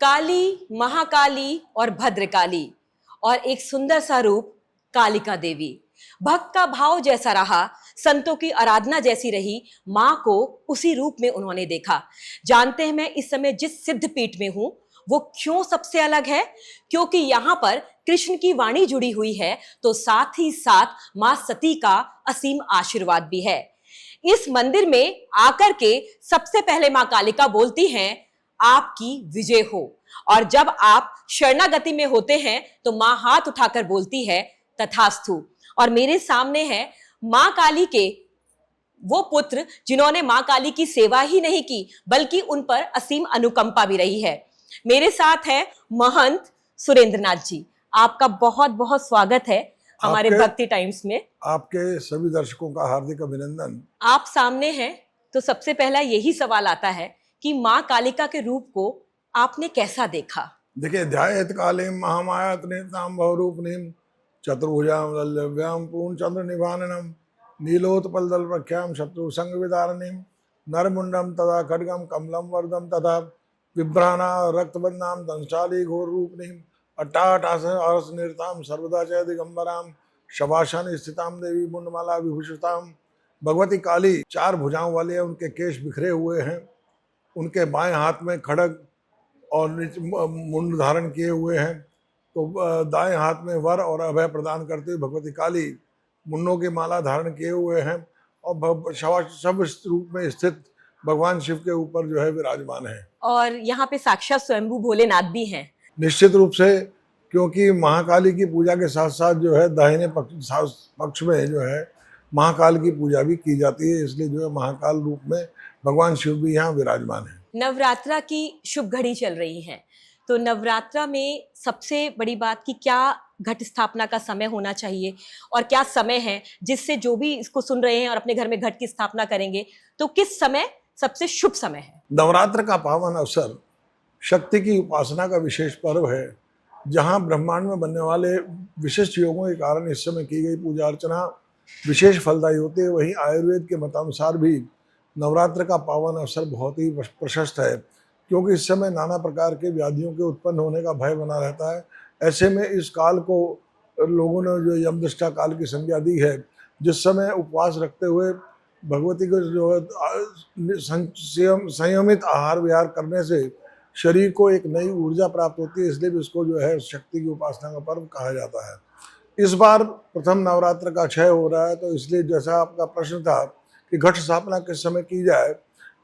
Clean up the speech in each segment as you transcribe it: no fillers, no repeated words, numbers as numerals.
काली, महाकाली और भद्रकाली और एक सुंदर सा रूप कालिका देवी। भक्त का भाव जैसा रहा, संतों की आराधना जैसी रही, मां को उसी रूप में उन्होंने देखा। जानते हैं मैं इस समय जिस सिद्ध पीठ में हूं वो क्यों सबसे अलग है? क्योंकि यहां पर कृष्ण की वाणी जुड़ी हुई है, तो साथ ही साथ मां सती का असीम आशीर्वाद भी है। इस मंदिर में आकर के सबसे पहले मां कालिका बोलती हैं, आपकी विजय हो। और जब आप शरणागति में होते हैं तो मां हाथ उठाकर बोलती है, तथास्तु। और मेरे सामने है मां काली के वो पुत्र जिन्होंने मां काली की सेवा ही नहीं की बल्कि उन पर असीम अनुकंपा भी रही है। मेरे साथ है महंत सुरेंद्रनाथ जी। आपका बहुत बहुत स्वागत है हमारे भक्ति टाइम्स में। आपके सभी दर्शकों का हार्दिक अभिनंदन। आप सामने हैं तो सबसे पहला यही सवाल आता है कि मां कालिका के रूप को आपने कैसा देखा? देखिए, ध्यायेत कालीं महामाया त्रिनेत्रां बहुरूपिणीं चतुर्भुजां लल्लव्यां पूर्णचंद्र निभाननं नीलोत्पलदल प्रख्यां शत्रु संग विदारणीं नरमुंडं तथा खड्गं कमलं वरदं तथा बिभ्राणा रक्तबन्धां दंशाली घोर रूपिणीं अट्टाटास हर्ष निरतां सर्वदा च दिगंबरां शवासन स्थितां देवी मुंडमाला विभूषितां। भगवती काली 4 भुजाओं वाली है, उनके केश बिखरे हुए हैं, उनके बाएं हाथ में खड्ग और मुंड धारण किए हुए हैं, तो दाएं हाथ में वर और अभय प्रदान करते हुए भगवती काली मुंडों की माला धारण किए हुए हैं और सब रूप में स्थित भगवान शिव के ऊपर जो है विराजमान है। और यहाँ पे साक्षात स्वयंभू भोलेनाथ भी हैं। निश्चित रूप से, क्योंकि महाकाली की पूजा के साथ साथ जो है दाहिने पक्ष में जो है महाकाल की पूजा भी की जाती है, इसलिए जो है महाकाल रूप में भगवान शिव भी यहाँ विराजमान है। नवरात्रा की शुभ घड़ी चल रही है, तो नवरात्रा में सबसे बड़ी बात कि क्या घट स्थापना का समय होना चाहिए और क्या समय है जिससे जो भी इसको सुन रहे हैं और अपने घर में घट की स्थापना करेंगे तो किस समय सबसे शुभ समय है? नवरात्र का पावन अवसर शक्ति की उपासना का विशेष पर्व है, जहाँ ब्रह्मांड में बनने वाले विशिष्ट योगों के कारण इस समय की गई पूजा अर्चना विशेष फलदायी होती है। वहीं आयुर्वेद के मतानुसार भी नवरात्र का पावन अवसर बहुत ही प्रशस्त है, क्योंकि इस समय नाना प्रकार के व्याधियों के उत्पन्न होने का भय बना रहता है। ऐसे में इस काल को लोगों ने जो यमदृष्टा काल की संज्ञा दी है, जिस समय उपवास रखते हुए भगवती को जो है संयमित आहार विहार करने से शरीर को एक नई ऊर्जा प्राप्त होती है, इसलिए भी इसको जो है शक्ति की उपासना का पर्व कहा जाता है। इस बार प्रथम नवरात्र का क्षय हो रहा है, तो इसलिए जैसा आपका प्रश्न था कि घट स्थापना किस समय की जाए,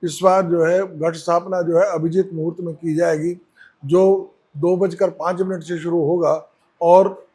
इस बार जो है घट स्थापना जो है अभिजीत मुहूर्त में की जाएगी, जो 2:05 से शुरू होगा और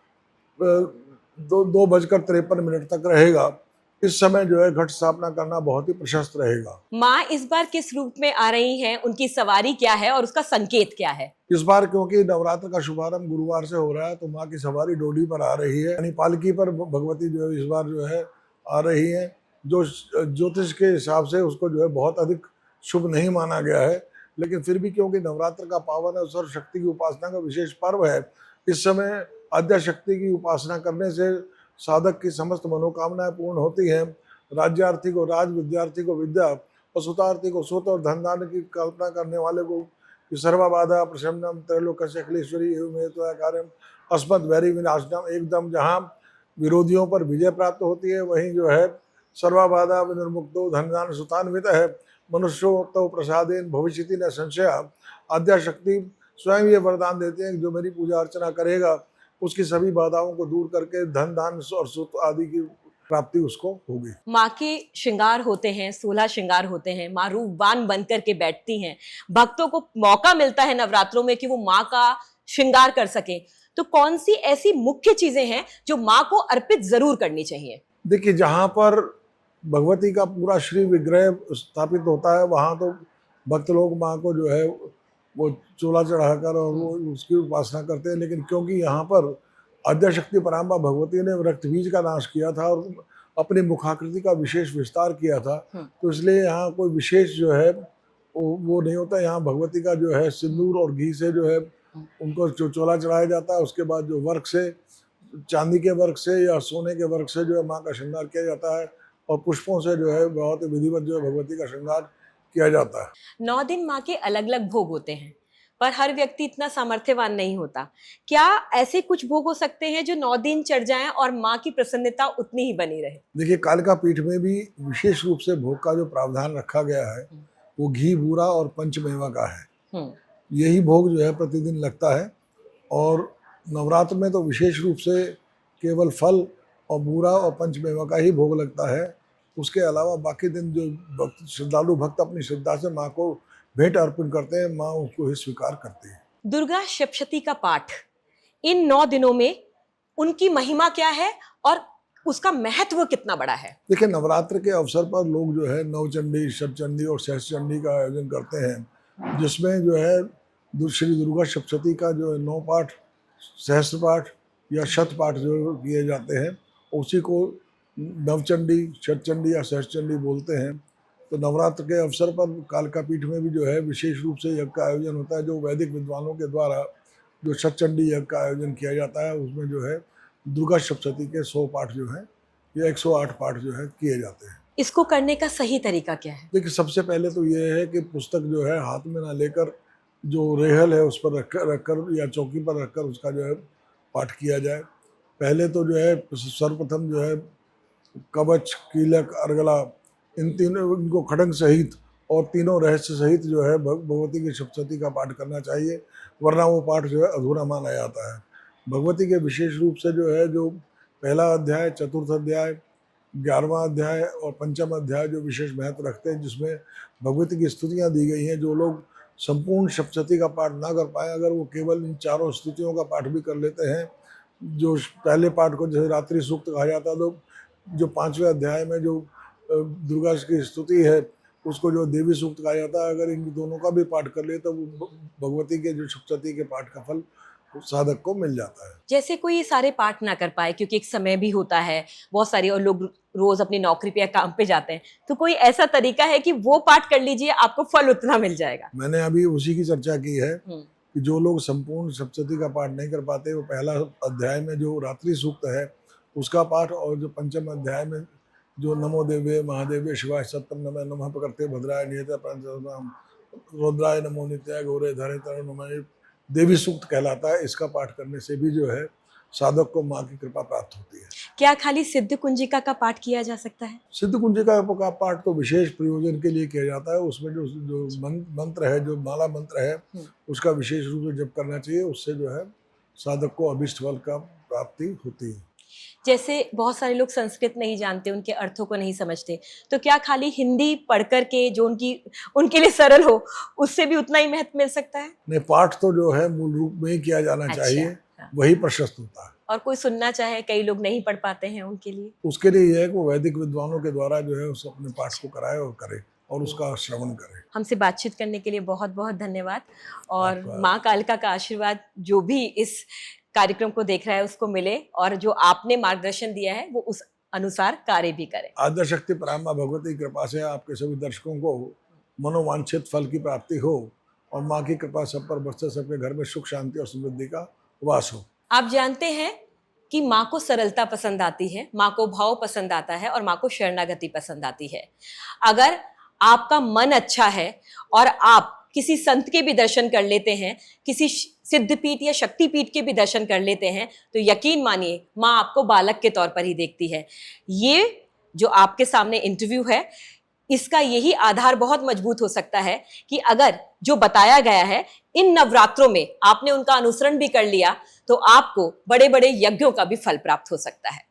2:53 तक रहेगा। इस समय जो है घट स्थापना करना बहुत ही प्रशस्त रहेगा। माँ इस बार किस रूप में आ रही हैं, उनकी सवारी क्या है और उसका संकेत क्या है? इस बार क्योंकि नवरात्र का शुभारंभ गुरुवार से हो रहा है, तो माँ की सवारी डोली पर आ रही है, यानी पालकी पर भगवती जो है इस बार जो है आ रही है, जो ज्योतिष के हिसाब से उसको जो है बहुत अधिक शुभ नहीं माना गया है, लेकिन फिर भी क्योंकि नवरात्र का पावन अवसर शक्ति की उपासना का विशेष पर्व है, इस समय आद्या शक्ति की उपासना करने से साधक की समस्त मनोकामनाएं पूर्ण होती हैं। राज्यार्थी को राज, विद्यार्थी को विद्या और सुतार्थी को सुत और धन दान की कल्पना करने वाले को सर्वबाधा प्रशमनम त्रैलोक्य अखिलेश्वरी एवं कार्यम अस्मत् वैरी विनाशनम। एकदम जहाँ विरोधियों पर विजय प्राप्त होती है, वहीं जो है सर्वबाधा विनिर्मुक्तो धनदान सुतान्वित है मनुष्यो प्रसादेन भविष्यति न संशय। आद्या शक्ति स्वयं ये वरदान देते हैं कि जो मेरी पूजा अर्चना करेगा उसकी सभी बाधाओं को दूर करके धन दान और सुत आदि की प्राप्ति उसको होगी। माँ के श्रृंगार होते हैं, 16 श्रृंगार होते हैं, माँ रूपवान बनकर के बैठती हैं। भक्तों को मौका मिलता है नवरात्रों में कि वो माँ का श्रृंगार कर सके, तो कौन सी ऐसी मुख्य चीजें हैं जो माँ को अर्पित जरूर करनी चाहिए? देखिए, जहाँ पर भगवती का पूरा श्री विग्रह स्थापित होता है, वहाँ तो भक्त लोग माँ को जो है वो चोला चढ़ाकर और वो उसकी उपासना करते हैं, लेकिन क्योंकि यहाँ पर आद्या शक्ति पराम्बा भगवती ने रक्त बीज का नाश किया था और अपनी मुखाकृति का विशेष विस्तार किया था, तो इसलिए यहाँ कोई विशेष जो है वो नहीं होता। यहाँ भगवती का जो है सिंदूर और घी से जो है उनको चोला चढ़ाया जाता है। उसके बाद जो वर्क से, चांदी के वर्क से या सोने के वर्क से जो है माँ का श्रृंगार किया जाता है और पुष्पों से जो है बहुत विधिवत जो है भगवती का श्रृंगार किया जाता है। 9 दिन माँ के अलग अलग भोग होते हैं, पर हर व्यक्ति इतना सामर्थ्यवान नहीं होता। क्या ऐसे कुछ भोग हो सकते हैं जो 9 दिन चढ़ जाएं और माँ की प्रसन्नता उतनी ही बनी रहे? देखिए, कालिका पीठ में भी विशेष रूप से भोग का जो प्रावधान रखा गया है वो घी, बूरा और पंचमेवा का है। यही भोग जो है प्रतिदिन लगता है। और नवरात्र में तो विशेष रूप से केवल फल और बूरा और पंचमेवा का ही भोग लगता है। उसके अलावा बाकी दिन जो श्रद्धालु भक्त अपनी श्रद्धा से माँ को भेंट अर्पण करते हैं, माँ उसको ही स्वीकार करती है। दुर्गा सप्तशती का पाठ इन 9 दिनों में उनकी महिमा क्या है और उसका महत्व कितना बड़ा है? देखिए, नवरात्र के अवसर पर लोग जो है नवचंडी, शतचंडी और सहस्त्रचंडी का आयोजन करते हैं, जिसमें जो है श्री दुर्गा सप्तशती का जो है 9 पाठ, सहस्त्र पाठ या शत पाठ जो किए जाते हैं, उसी को नवचंडी, शतचंडी या सहस्त्रचंडी बोलते हैं। तो नवरात्र के अवसर पर कालिका पीठ में भी जो है विशेष रूप से यज्ञ का आयोजन होता है, जो वैदिक विद्वानों के द्वारा जो शतचंडी यज्ञ का आयोजन किया जाता है। उसमें जो है दुर्गा सप्तशती के 100 पाठ जो है या 108 पाठ जो है किए जाते हैं। इसको करने का सही तरीका क्या है? देखिए, सबसे पहले तो ये है कि पुस्तक जो है हाथ में ना लेकर जो रेहल है उस पर रखकर या चौकी पर रखकर उसका जो है पाठ किया जाए। पहले तो जो है सर्वप्रथम जो है कवच, कीलक, अर्गला, इन तीनों इनको खड़ंग सहित और तीनों रहस्य सहित जो है भगवती की सप्तशती का पाठ करना चाहिए, वरना वो पाठ जो है अधूरा माना जाता है। भगवती के विशेष रूप से जो है जो पहला अध्याय, चतुर्थ अध्याय, 11वां अध्याय और पंचम अध्याय जो विशेष महत्व रखते हैं, जिसमें भगवती की स्तुतियाँ दी गई हैं। जो लोग संपूर्ण सप्तशती का पाठ ना कर पाए, अगर वो केवल इन चारों स्तुतियों का पाठ भी कर लेते हैं, जो पहले पाठ को जैसे रात्रि सूक्त कहा जाता है, तो जो 5वें अध्याय में जो दुर्गा की स्तुति है उसको जो देवी सूक्त कहा जाता है, अगर इन दोनों का भी पाठ कर ले तो भगवती के जो सप्तशती के पाठ का फल साधक को मिल जाता है। जैसे कोई ये सारे पाठ ना कर पाए क्योंकि एक समय भी होता है बहुत सारी, और लोग रोज अपनी नौकरी पे या काम पे जाते हैं, तो कोई ऐसा तरीका है कि वो पाठ कर लीजिए, आपको फल उतना मिल जाएगा? मैंने अभी उसी की चर्चा की है कि जो लोग संपूर्ण सप्तशती का पाठ नहीं कर पाते, वो पहला अध्याय में जो रात्रि सूक्त है उसका पाठ, और जो पंचम अध्याय में जो नमो देवे महादेवे शिवाय सत्यम नमः नमः प्रकृते भद्राय नियते पंचम रुद्राय नमो नित्याय गौरे धरे तरुण नमः देवी सूक्त कहलाता है। इसका पाठ करने से भी जो है साधक को माँ की कृपा प्राप्त होती है। क्या खाली सिद्ध कुंजिका का पाठ किया जा सकता है? सिद्ध कुंजिका का पाठ तो विशेष प्रयोजन के लिए किया जाता है। उसमें जो मंत्र है, जो माला मंत्र है, उसका विशेष रूप से जप करना चाहिए। उससे जो है साधक को अभिष्ट फल का प्राप्ति होती है। जैसे बहुत सारे लोग संस्कृत नहीं जानते, उनके अर्थों को नहीं समझते, तो क्या खाली हिंदी पढ़ करके जो उनके लिए सरल हो उससे भी उतना ही महत्व मिल सकता है? नहीं, पाठ तो जो है मूल रूप में ही किया जाना चाहिए, वही प्रशस्त होता है। और कोई सुनना चाहे, कई लोग नहीं पढ़ पाते हैं, उनके लिए? उसके लिए यह है कि वो वैदिक विद्वानों के द्वारा जो है उस अपने पाठ को कराए और करे और उसका श्रवण करे। हमसे बातचीत करने के लिए बहुत बहुत धन्यवाद, और माँ कालिका का आशीर्वाद जो भी इस कार्यक्रम को देख रहा है उसको मिले, और जो आपने मार्गदर्शन दिया है वो उस अनुसार कार्य भी करे। आद्यशक्ति पराम्बा भगवती की कृपा से आपके सभी दर्शकों को मनोवांछित फल की प्राप्ति हो और माँ की कृपा सब पर बरसे, सबके घर में सुख शांति और समृद्धि का वास हो। आप जानते हैं कि माँ को सरलता पसंद आती है, माँ को भाव पसंद आता है और माँ को शरणागति पसंद आती है। अगर आपका मन अच्छा है और आप किसी संत के भी दर्शन कर लेते हैं, किसी सिद्धपीठ या शक्तिपीठ के भी दर्शन कर लेते हैं, तो यकीन मानिए माँ आपको बालक के तौर पर ही देखती है। ये जो आपके सामने इंटरव्यू है, इसका यही आधार बहुत मजबूत हो सकता है कि अगर जो बताया गया है इन नवरात्रों में आपने उनका अनुसरण भी कर लिया, तो आपको बड़े बड़े यज्ञों का भी फल प्राप्त हो सकता है।